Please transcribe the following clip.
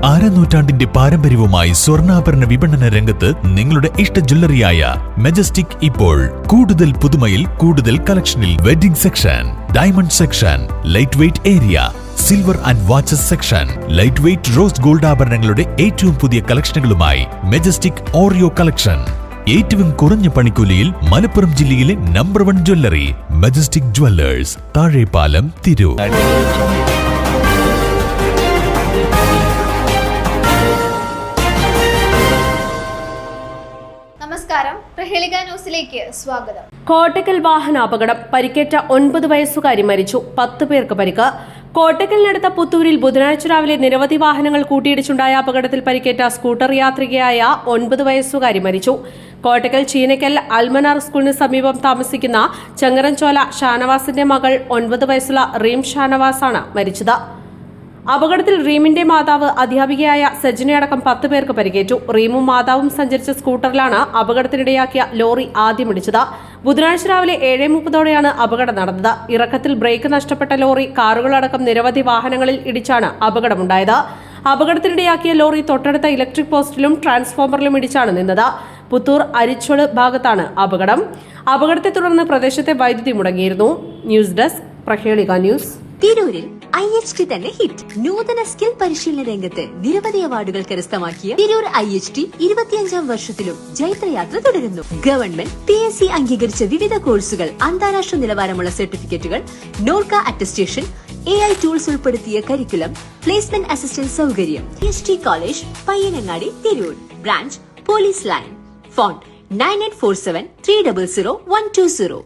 അരനൂറ്റാണ്ടിന്റെ പാരമ്പര്യവുമായി സ്വർണ്ണാഭരണ വിപണന രംഗത്ത് നിങ്ങളുടെ ഇഷ്ട ജ്വല്ലറിയായ മെജസ്റ്റിക് ഇപ്പോൾ കൂടുതൽ പുതുമയിൽ കൂടുതൽ കളക്ഷനിൽ wedding section, diamond section, light weight area, silver and watches section, light weight rose gold ആഭരണങ്ങളുടെ ഏറ്റവും പുതിയ കളക്ഷനുകളുമായി മെജസ്റ്റിക് ഓറിയോ കളക്ഷൻ. ഏറ്റവും കുറഞ്ഞ പണിക്കൂലിയിൽ മലപ്പുറം ജില്ലയിലെ number 1 jewellery majestic Jewellers, Thazhepalam, Tirur. നമസ്കാരം, പ്രഹേളിക ന്യൂസിലേക്ക് സ്വാഗതം. കോട്ടക്കൽ വാഹനാപകടം, പരിക്കേറ്റ 9 വയസ്സുകാരി മരിച്ചു, 10 പേർക്ക് പരിക്ക്. കോട്ടക്കലിനടുത്ത പുത്തൂരിൽ ബുധനാഴ്ച രാവിലെ നിരവധി വാഹനങ്ങൾ കൂട്ടിയിടിച്ചുണ്ടായ അപകടത്തിൽ പരിക്കേറ്റ സ്കൂട്ടർ യാത്രികയായ 9 വയസ്സുകാരി മരിച്ചു. കോട്ടക്കൽ ചീനക്കൽ അൽമനാർ സ്കൂളിന് സമീപം താമസിക്കുന്ന ചങ്ങരൻചോല ഷാനവാസിന്റെ മകൾ 9 വയസ്സുള്ള റീം ഷാനവാസാണ് മരിച്ചത്. അപകടത്തിൽ റീമിന്റെ മാതാവ് അധ്യാപികയായ സജ്ജനയടക്കം 10 പേർക്ക് പരിക്കേറ്റു. റീമും മാതാവും സഞ്ചരിച്ച സ്കൂട്ടറിലാണ് അപകടത്തിനിടയാക്കിയ ലോറി ആദ്യമിടിച്ചത്. ബുധനാഴ്ച രാവിലെ 7:30ഓടെയാണ് അപകടം നടന്നത്. ഇറക്കത്തിൽ ബ്രേക്ക് നഷ്ടപ്പെട്ട ലോറി കാറുകളടക്കം നിരവധി വാഹനങ്ങളിൽ ഇടിച്ചാണ് അപകടമുണ്ടായത്. അപകടത്തിനിടയാക്കിയ ലോറി തൊട്ടടുത്ത ഇലക്ട്രിക് പോസ്റ്റിലും ട്രാൻസ്ഫോമറിലും ഇടിച്ചാണ് നിന്നത്. പുത്തൂർ അരിച്ചോട് ഭാഗത്താണ് അപകടം. അപകടത്തെ തുടർന്ന് പ്രദേശത്തെ വൈദ്യുതി മുടങ്ങിയിരുന്നു. News desk, Prahelika news. തിരൂരിൽ IHT തന്നെ ഹിറ്റ്. നൂതന സ്കിൽ പരിശീലന രംഗത്ത് നിരവധി അവാർഡുകൾ കരസ്ഥമാക്കിയ തിരൂർ IHT 25ാം വർഷത്തിലും ജൈത്രയാത്ര തുടരുന്നു. ഗവൺമെന്റ് PSC അംഗീകരിച്ച വിവിധ കോഴ്സുകൾ, അന്താരാഷ്ട്ര നിലവാരമുള്ള സർട്ടിഫിക്കറ്റുകൾ, നോർക്ക അറ്റസ്റ്റേഷൻ, AI ടൂൾസ് ഉൾപ്പെടുത്തിയ കരിക്കുലം, പ്ലേസ്മെന്റ് അസിസ്റ്റന്റ് സൗകര്യം. IHT college, Payyanangadi, Tirur. Branch police line. Phone 9847 300 120.